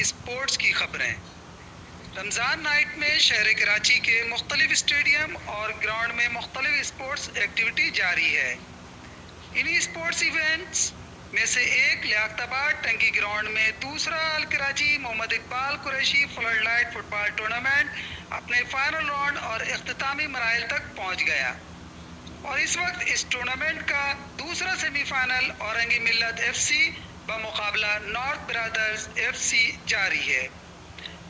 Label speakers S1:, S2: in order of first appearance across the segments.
S1: Sports की खबरें। Ramzan night में शहर कराची के मुख्तलिफ स्टेडियम और ग्राउंड में मुख्तलिफ स्पोर्ट्स एक्टिविटी जारी है। इन्हीं स्पोर्ट्स इवेंट्स में से एक लियाकताबाद टंकी ग्राउंड में दूसरा all Karachi Mohammad Iqbal Qureshi flood light football tournament अपने फाइनल राउंड और इख्तितामी मराइल तक पहुंच गया और इस वक्त इस टूर्नामेंट का दूसरा सेमीफाइनल औरंगी मिल्लत FC बमुकाबला नॉर्थ ब्रदर्स FC जारी है।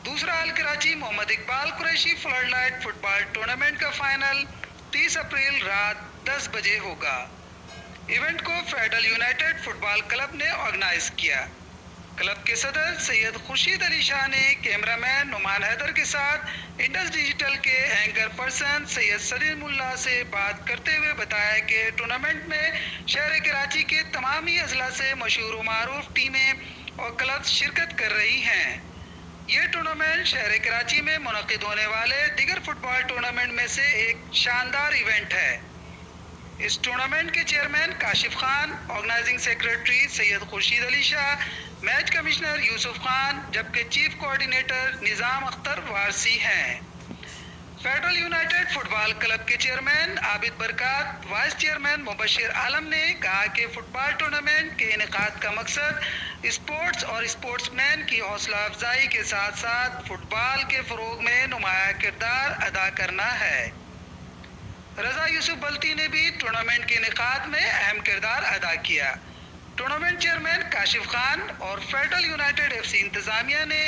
S1: दूसरा all Karachi Mohammad Iqbal Qureshi flood light football tournament का फाइनल 30 अप्रैल रात 10 बजे होगा। इवेंट को फेडरल यूनाइटेड फुटबॉल क्लब ने ऑर्गेनाइज किया। क्लब के सदर सैयद खुर्शीद अली शाह ने कैमरामैन नुमान हैदर के साथ इंडस डिजिटल के एंकर पर्सन सैयद सलीम मुल्ला से बात करते हुए बताया कि टूर्नामेंट में शहर कराची के तमाम ही अजला से मशहूर व मारूफ टीमें और क्लब शिरकत कर रही हैं। ये टूर्नामेंट शहर कराची में मुनक़िद होने वाले दीगर फुटबॉल टूर्नामेंट में से एक शानदार इवेंट है। इस टूर्नामेंट के chairman Kashif Khan, organising secretary Syed Khurshid Ali Shah, match commissioner Yusuf Khan, जबकि चीफ कोऑर्डिनेटर निज़ाम अख्तर वारसी हैं। फेडरल यूनाइटेड फुटबॉल क्लब के chairman Abid Barkat, vice chairman Mubashir आलम ने कहा कि फुटबॉल टूर्नामेंट के इनेकाद का मकसद स्पोर्ट्स और स्पोर्ट्समैन की हौसला अफजाई के साथ साथ फुटबॉल के फ़रोग में नुमाया किरदार अदा करना है। रजा यूसुफ बल्ती ने भी टूर्नामेंट के इनेकाद में अहम किरदार अदा किया। टूर्नामेंट चेयरमैन काशिफ खान और फेडरल यूनाइटेड FC इंतजामिया ने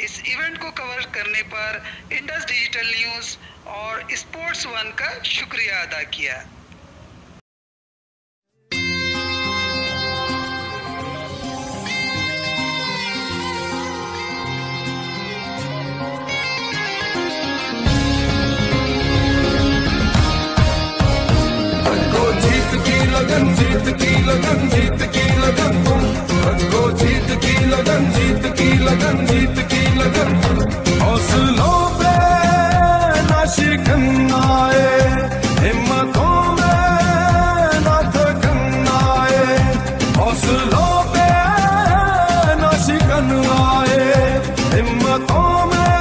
S1: इस इवेंट को कवर करने पर इंडस डिजिटल न्यूज़ और स्पोर्ट्स वन का शुक्रिया अदा किया।
S2: जीत की लगन जीत की लगन तुम रखो, जीत की लगन जीत की लगन जीत की लगन हौसलों पे ना शिकन आए, हिम्मतों में ना थकन आए, हौसलों पे ना शिकन आए, हिम्मतों में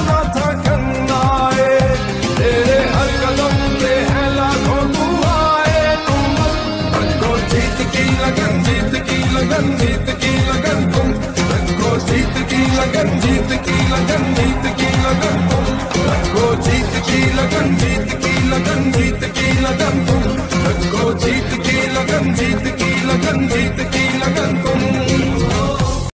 S2: ना थकन आए, तेरे हर कदम पे है लाखों लगन जीत की लगन जीत की लगन तुम रखो, जीत की लगन जीत की लगन जीत की लगन तुम रखो, जीत की लगन